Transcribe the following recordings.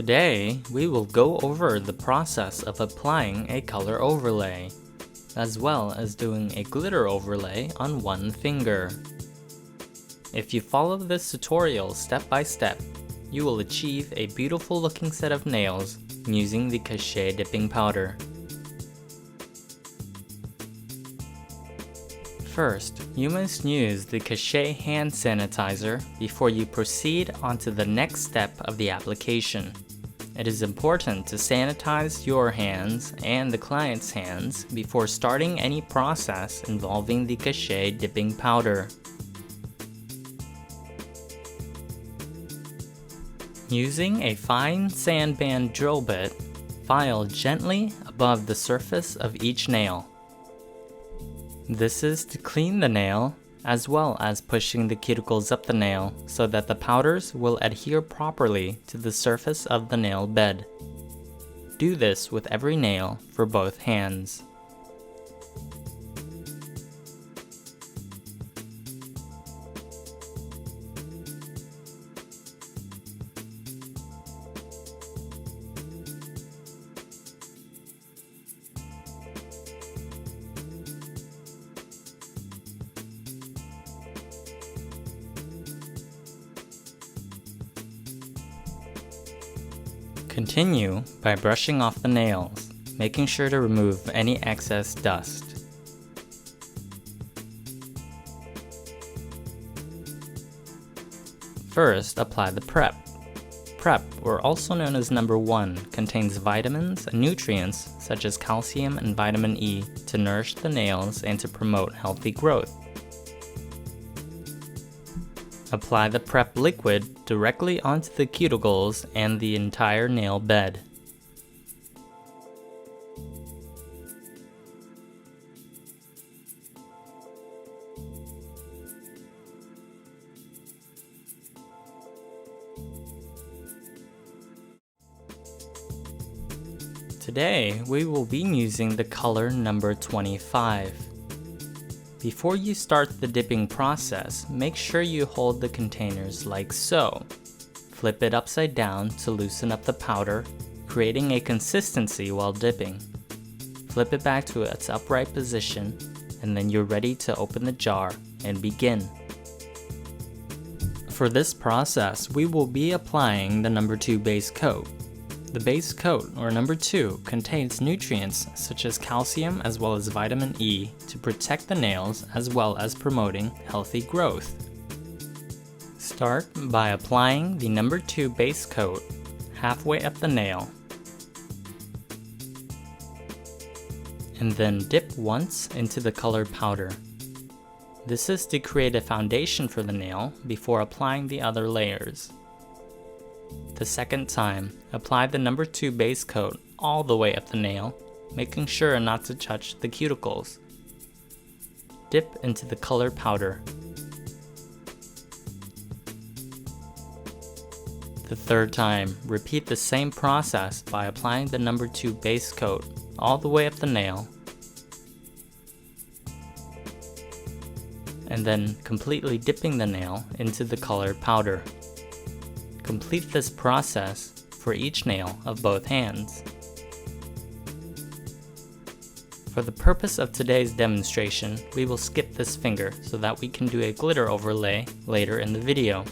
Today, we will go over the process of applying a color overlay, as well as doing a glitter overlay on one finger. If you follow this tutorial step by step, you will achieve a beautiful looking set of nails using the Cachet Dipping Powder. First, you must use the Cachet hand sanitizer before you proceed onto the next step of the application. It is important to sanitize your hands and the client's hands before starting any process involving the Cachet Dipping Powder. Using a fine sandband drill bit, file gently above the surface of each nail. This is to clean the nail, as well as pushing the cuticles up the nail so that the powders will adhere properly to the surface of the nail bed. Do this with every nail for both hands. Continue by brushing off the nails, making sure to remove any excess dust. First, apply the prep. Prep, or also known as number 1, contains vitamins and nutrients such as calcium and vitamin E to nourish the nails and to promote healthy growth. Apply the prep liquid directly onto the cuticles and the entire nail bed. Today, we will be using the color number 25. Before you start the dipping process, make sure you hold the containers like so. Flip it upside down to loosen up the powder, creating a consistency while dipping. Flip it back to its upright position, and then you're ready to open the jar and begin. For this process, we will be applying the number 2 base coat. The base coat, or number 2, contains nutrients such as calcium as well as vitamin E to protect the nails as well as promoting healthy growth. Start by applying the number 2 base coat halfway up the nail, and then dip once into the colored powder. This is to create a foundation for the nail before applying the other layers. The second time, apply the number 2 base coat all the way up the nail, making sure not to touch the cuticles. Dip into the colored powder. The third time, repeat the same process by applying the number 2 base coat all the way up the nail, and then completely dipping the nail into the colored powder. Complete this process for each nail of both hands. For the purpose of today's demonstration, we will skip this finger so that we can do a glitter overlay later in the video.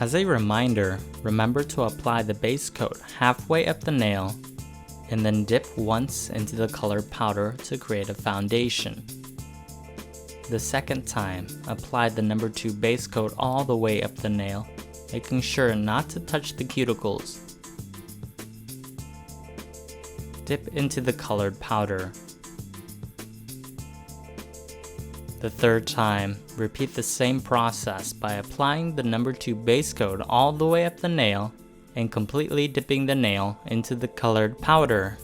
As a reminder, remember to apply the base coat halfway up the nail and then dip once into the colored powder to create a foundation. The second time, apply the number 2 base coat all the way up the nail, making sure not to touch the cuticles. Dip into the colored powder. The third time, repeat the same process by applying the number 2 base coat all the way up the nail and completely dipping the nail into the colored powder.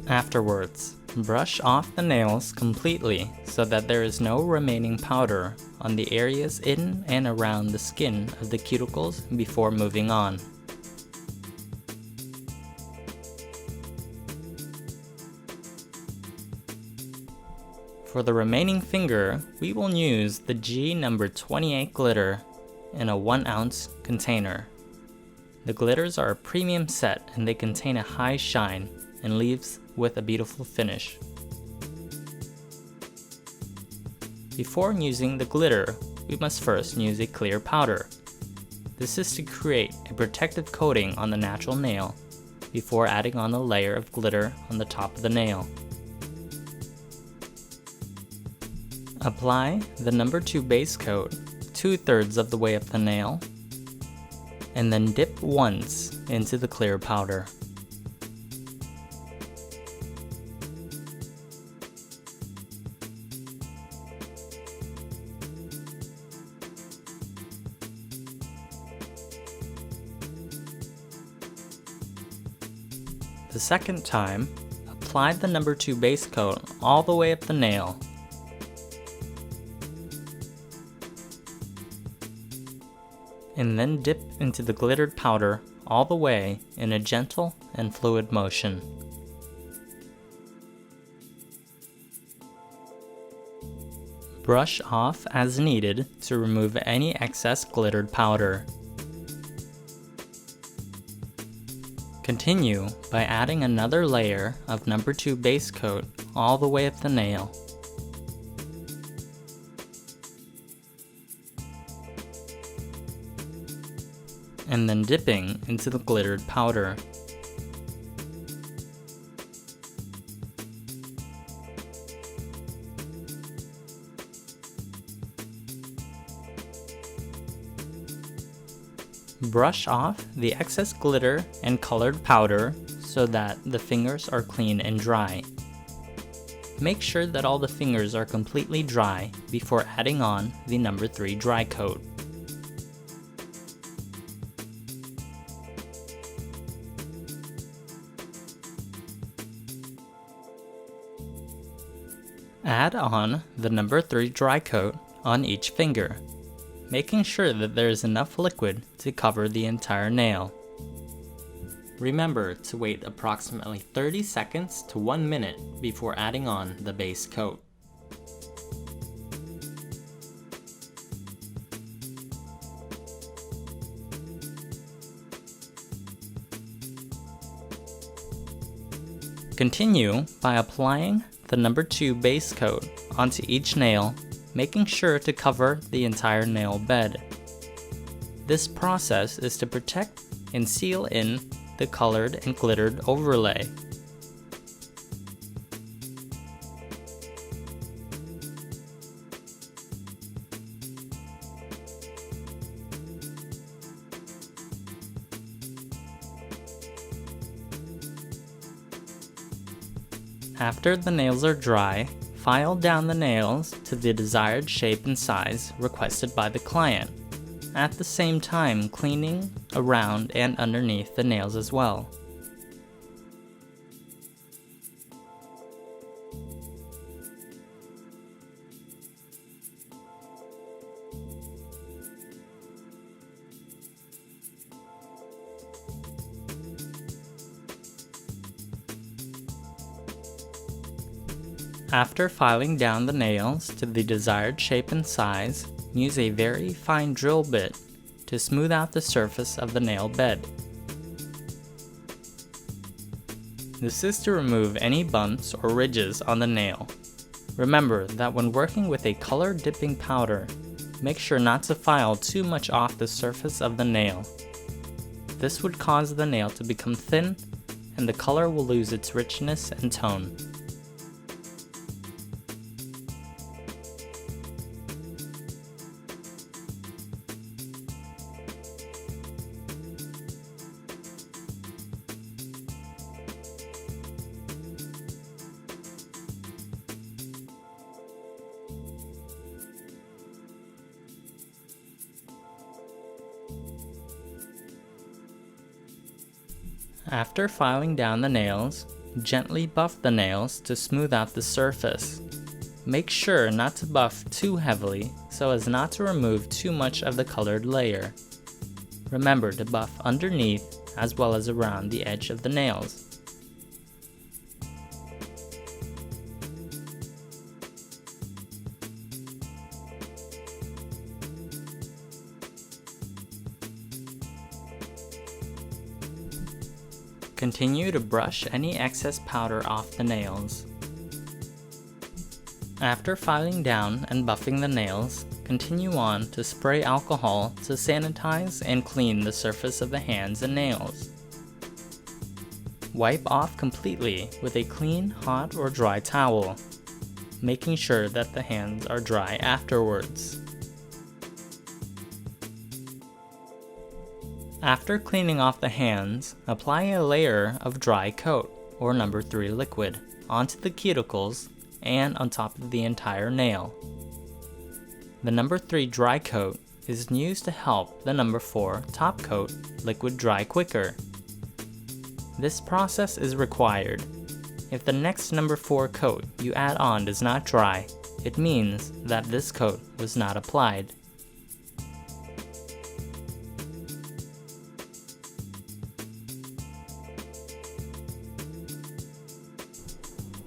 Afterwards, brush off the nails completely so that there is no remaining powder on the areas in and around the skin of the cuticles before moving on. For the remaining finger, we will use the G number 28 glitter in a 1 ounce container. The glitters are a premium set and they contain a high shine and leaves with a beautiful finish. Before using the glitter, we must first use a clear powder. This is to create a protective coating on the natural nail before adding on the layer of glitter on the top of the nail. Apply the number 2 base coat 2/3 of the way up the nail, and then dip once into the clear powder. The second time, apply the number 2 base coat all the way up the nail. And then dip into the glittered powder all the way in a gentle and fluid motion. Brush off as needed to remove any excess glittered powder. Continue by adding another layer of number 2 base coat all the way up the nail. And then dipping into the glittered powder. Brush off the excess glitter and colored powder so that the fingers are clean and dry. Make sure that all the fingers are completely dry before adding on the number 3 dry coat. Add on the number 3 dry coat on each finger, making sure that there is enough liquid to cover the entire nail. Remember to wait approximately 30 seconds to 1 minute before adding on the base coat. Continue by applying the number 2 base coat onto each nail, making sure to cover the entire nail bed. This process is to protect and seal in the colored and glittered overlay. After the nails are dry, file down the nails to the desired shape and size requested by the client, at the same time cleaning around and underneath the nails as well. After filing down the nails to the desired shape and size, use a very fine drill bit to smooth out the surface of the nail bed. This is to remove any bumps or ridges on the nail. Remember that when working with a color dipping powder, make sure not to file too much off the surface of the nail. This would cause the nail to become thin, and the color will lose its richness and tone. After filing down the nails, gently buff the nails to smooth out the surface. Make sure not to buff too heavily so as not to remove too much of the colored layer. Remember to buff underneath as well as around the edge of the nails. Continue to brush any excess powder off the nails. After filing down and buffing the nails, continue on to spray alcohol to sanitize and clean the surface of the hands and nails. Wipe off completely with a clean, hot or dry towel, making sure that the hands are dry afterwards. After cleaning off the hands, apply a layer of dry coat, or No. 3 liquid, onto the cuticles and on top of the entire nail. The No. 3 dry coat is used to help the No. 4 top coat liquid dry quicker. This process is required. If the next No. 4 coat you add on does not dry, it means that this coat was not applied.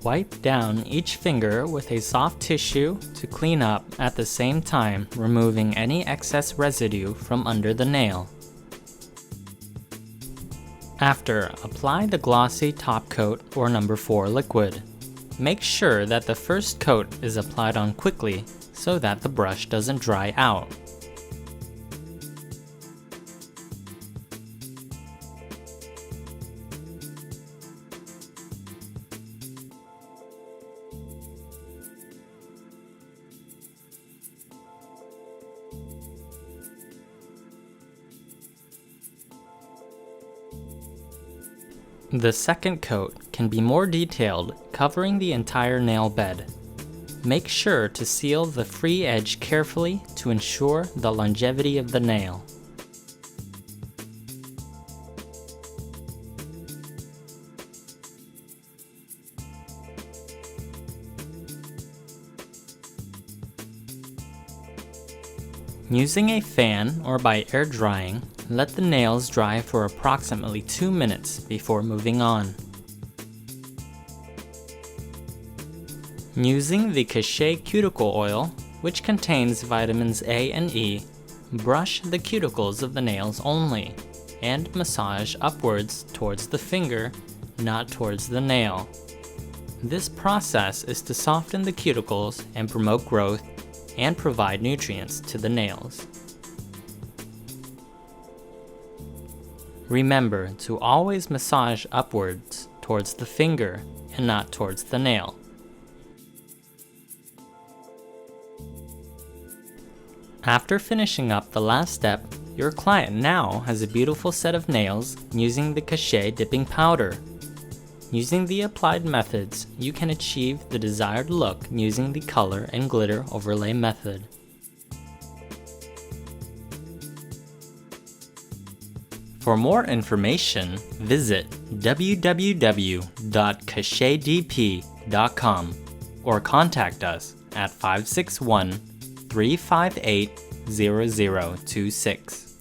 Wipe down each finger with a soft tissue to clean up at the same time, removing any excess residue from under the nail. After, apply the glossy top coat or No. 4 liquid. Make sure that the first coat is applied on quickly so that the brush doesn't dry out. The second coat can be more detailed, covering the entire nail bed. Make sure to seal the free edge carefully to ensure the longevity of the nail. Using a fan or by air drying, let the nails dry for approximately 2 minutes before moving on. Using the Cachet cuticle oil, which contains vitamins A and E, brush the cuticles of the nails only, and massage upwards towards the finger, not towards the nail. This process is to soften the cuticles and promote growth and provide nutrients to the nails. Remember to always massage upwards towards the finger and not towards the nail. After finishing up the last step, your client now has a beautiful set of nails using the Cachet Dipping Powder. Using the applied methods, you can achieve the desired look using the color and glitter overlay method. For more information, visit www.cachetdp.com or contact us at 561-358-0026.